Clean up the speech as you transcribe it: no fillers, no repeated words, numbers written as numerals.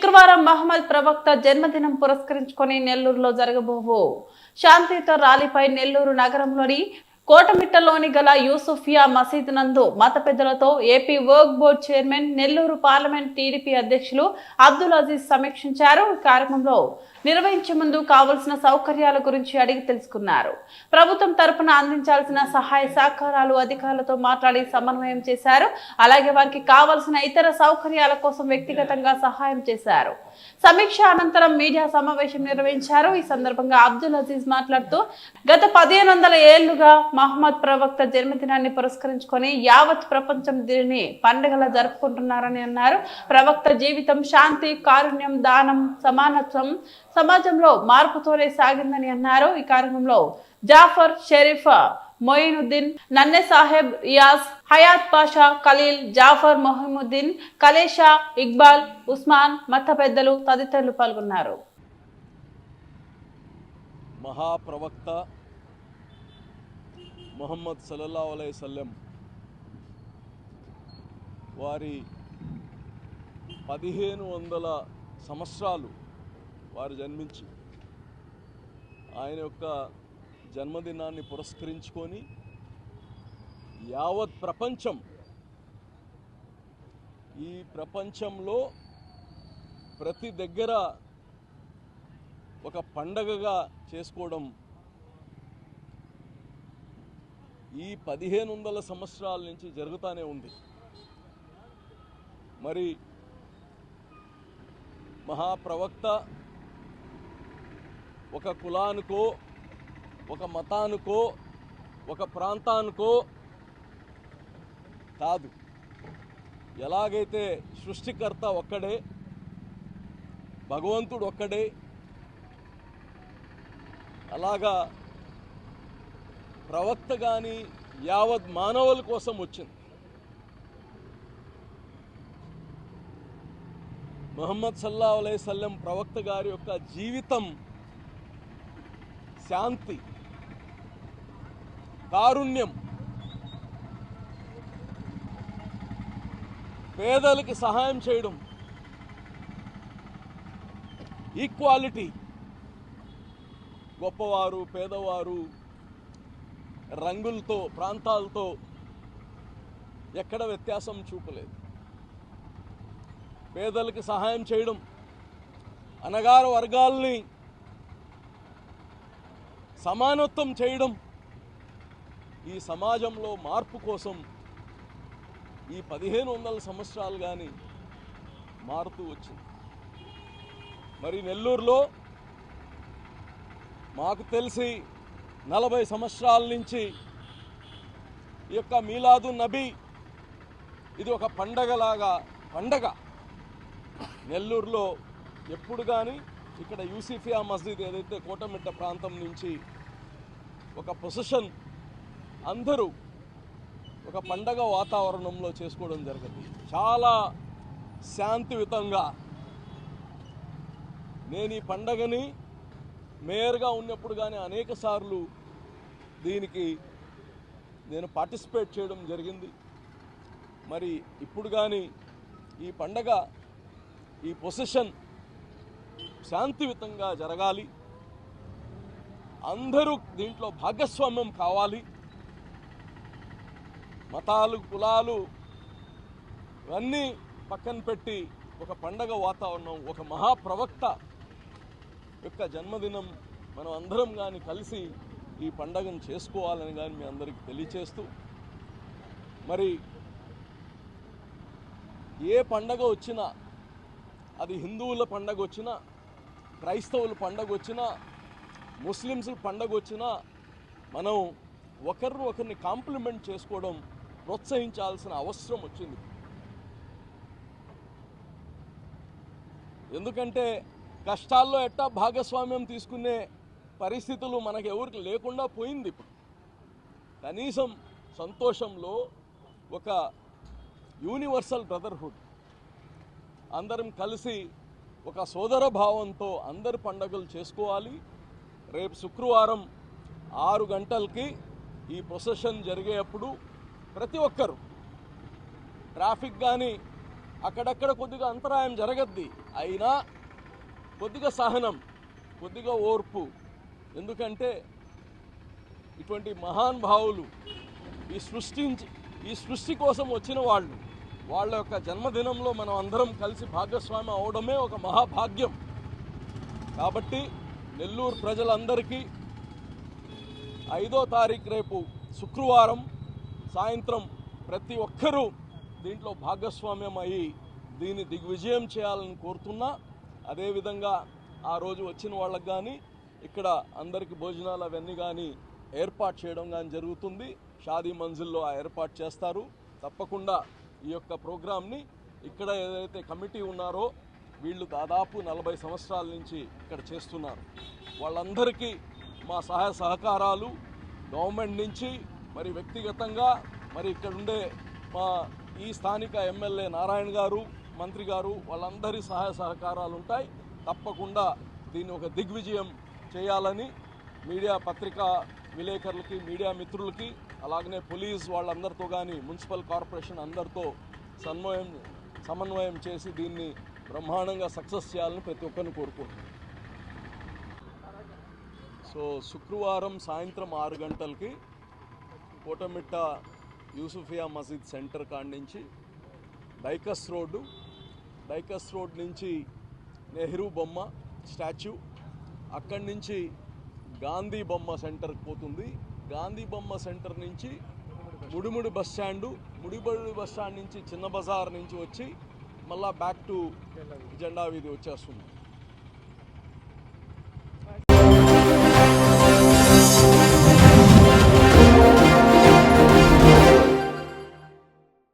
శుక్రవారం మహమ్మద్ ప్రవక్త జన్మదినం పురస్కరించుకొని నెల్లూరులో జరగబోవు శాంతియుత ర్యాలీపై నెల్లూరు నగరంలోని కోటమిట్టలోని గల యూసుఫియా మసీదు నందు మత పెద్దలతో AP work board chairman Nellore parliament TDP అధ్యక్షులు అబ్దుల్ అజీజ్ సమీక్షించారు. ఈ కార్యక్రమంలో నిర్వహించే ముందు కావాల్సిన సౌకర్యాల గురించి అడిగి తెలుసుకున్నారు. ప్రభుత్వం తరపున అందించాల్సిన సహాయ సహకారాలు అధికారులతో మాట్లాడి సమన్వయం చేశారు. అలాగే వారికి కావాల్సిన ఇతర సౌకర్యాల కోసం వ్యక్తిగతంగా సహాయం చేశారు. సమీక్ష అనంతరం మీడియా సమావేశం నిర్వహించారు. ఈ సందర్భంగా అబ్దుల్ అజీజ్ మాట్లాడుతూ గత 1500 ఏళ్లుగా మహమ్మద్ ప్రవక్త జన్మదినాన్ని పురస్కరించుకొని యావత్ ప్రపంచం దీనిని పండుగలా జరుపుకుంటున్నారని అన్నారు. ప్రవక్త జీవితం శాంతి, కారుణ్యం, దానం, సమానత్వం, సమాజంలో మార్పుతోనే సాగిందని అన్నారు. ఈ కార్యక్రమంలో జాఫర్, షరీఫ్, మొయినుద్దీన్, నన్నే సాహెబ్, రియాజ్, హయాత్ పాషా, ఖలీల్, జాఫర్, మొహముద్దీన్, కలేషా, ఇక్బాల్, ఉస్మాన్, మత పెద్దలు తదితరులు పాల్గొన్నారు. మహాప్రవక్త ముహమ్మద్ సల్లల్లాహు అలైహి వసల్లం వారి 1500 సంవత్సరాలు వారు జన్మించి ఆయన యొక్క జన్మదినాన్ని పురస్కరించుకొని యావత్ ప్రపంచం, ఈ ప్రపంచంలో ప్రతి దగ్గర ఒక పండగగా చేసుకోవడం ఈ 1500 సంవత్సరాల నుంచి జరుగుతూనే ఉంది. మరి మహాప్రవక్త ఒక కులానికో, ఒక మతానికో, ఒక ప్రాంతానికో కాదు. ఎలాగైతే సృష్టికర్త ఒక్కడే, భగవంతుడు ఒక్కడే, అలాగా ప్రవక్త కానీ యావత్ మానవుల కోసం వచ్చింది. ముహమ్మద్ సల్లల్లాహు అలైహి వసల్లం ప్రవక్త గారి యొక్క జీవితం శాంతి, కారుణ్యం, పేదలకి సహాయం చేయడం, ఈక్వాలిటీ, గొప్పవారు పేదవారు రంగులతో ప్రాంతాలతో ఎక్కడ వ్యత్యాసం చూపలేదు. పేదలకి సహాయం చేయడం, అణగార వర్గాల్ని సమానత్వం చేయడం, ఈ సమాజంలో మార్పు కోసం ఈ 1500 సంవత్సరాలు కానీ మారుతూ వచ్చింది. మరి నెల్లూరులో మాకు తెలిసి 40 సంవత్సరాల నుంచి ఈ యొక్క మీలాదు నబీ ఇది ఒక పండగలాగా నెల్లూరులో ఎప్పుడు కానీ ఇక్కడ యూసుఫియా మస్జిద్ ఏదైతే కోటమిట్ట ప్రాంతం నుంచి ఒక ప్రొసెషన్ అందరూ ఒక పండగ వాతావరణంలో చేసుకోవడం జరిగింది. చాలా శాంతియుతంగా. నేను ఈ పండగని మేయర్గా ఉన్నప్పుడు కానీ అనేక సార్లు దీనికి నేను పార్టిసిపేట్ చేయడం జరిగింది. మరి ఇప్పుడు కానీ ఈ పండగ, ఈ పొసెషన్ శాంతియుతంగా జరగాలి, అందరూ దీంట్లో భాగస్వామ్యం కావాలి. మతాలు, కులాలు ఇవన్నీ పక్కన పెట్టి ఒక పండగ వాతావరణం, ఒక మహాప్రవక్త యొక్క జన్మదినం మనం అందరం కానీ కలిసి ఈ పండగను చేసుకోవాలని కానీ మీ అందరికీ తెలియచేస్తూ, మరి ఏ పండగ వచ్చినా, అది హిందువుల పండగ వచ్చినా, క్రైస్తవుల పండగ వచ్చినా, ముస్లిమ్స్ పండగ వచ్చినా మనం ఒకరిని కాంప్లిమెంట్ చేసుకోవడం, ప్రోత్సహించాల్సిన అవసరం వచ్చింది. ఎందుకంటే కష్టాల్లో ఎట్టా భాగస్వామ్యం తీసుకునే పరిస్థితులు మనకు ఎవరికి లేకుండా పోయింది. ఇప్పుడు కనీసం సంతోషంలో ఒక యూనివర్సల్ బ్రదర్హుడ్, అందరం కలిసి ఒక సోదర భావంతో అందరి పండుగలు చేసుకోవాలి. రేపు శుక్రవారం 6 గంటలకి ఈ ప్రొసెషన్ జరిగేటప్పుడు ప్రతి ఒక్కరు ట్రాఫిక్ కానీ అక్కడక్కడ కొద్దిగా అంతరాయం జరగద్ది, అయినా కొద్దిగా సహనం, కొద్దిగా ఓర్పు. ఎందుకంటే ఇటువంటి మహానుభావులు ఈ సృష్టి కోసం వచ్చిన వాళ్ళు, వాళ్ళ యొక్క జన్మదినంలో మనం అందరం కలిసి భాగస్వామి అవడమే ఒక మహాభాగ్యం. కాబట్టి నెల్లూరు ప్రజలందరికీ 5వ తారీఖు రేపు శుక్రవారం సాయంత్రం ప్రతి ఒక్కరూ దీంట్లో భాగస్వామ్యం అయ్యి దీన్ని దిగ్విజయం చేయాలని కోరుతున్నా. అదేవిధంగా ఆ రోజు వచ్చిన వాళ్ళకి కానీ ఇక్కడ అందరికి భోజనాలు అవన్నీ కానీ ఏర్పాటు చేయడం కానీ జరుగుతుంది. షాదీ మంజిల్లో ఆ ఏర్పాటు చేస్తారు. తప్పకుండా ఈ యొక్క ప్రోగ్రామ్ని ఇక్కడ ఏదైతే కమిటీ ఉన్నారో వీళ్ళు దాదాపు 40 సంవత్సరాల నుంచి ఇక్కడ చేస్తున్నారు. వాళ్ళందరికీ మా సహాయ సహకారాలు గవర్నమెంట్ నుంచి, మరి వ్యక్తిగతంగా, మరి ఇక్కడ ఉండే మా ఈ స్థానిక ఎమ్మెల్యే నారాయణ గారు, మంత్రి గారు, వాళ్ళందరి సహాయ సహకారాలు ఉంటాయి. తప్పకుండా దీన్ని ఒక దిగ్విజయం చేయాలని మీడియా పత్రికా విలేకరులకి, మీడియా మిత్రులకి, అలాగనే పోలీస్ వాళ్ళందరితో కానీ మున్సిపల్ కార్పొరేషన్ అందరితో సమన్వయం చేసి దీన్ని బ్రహ్మాండంగా సక్సెస్ చేయాలని ప్రతి ఒక్కరిని కోరుకుంటున్నాను. సో శుక్రవారం సాయంత్రం 6 గంటలకి కోటమిట్ట యూసుఫియా మసీద్ సెంటర్ కాడి నుంచి డైకస్ రోడ్ నుంచి నెహ్రూ బొమ్మ స్టాచ్యూ, అక్కడి నుంచి గాంధీ బొమ్మ సెంటర్కి పోతుంది. గాంధీ బొమ్మ సెంటర్ నుంచి ముడిముడి బస్ స్టాండ్ నుంచి చిన్న బజార్ నుంచి వచ్చి మళ్ళా బ్యాక్ టు జెండా వీధి వచ్చేస్తుంది.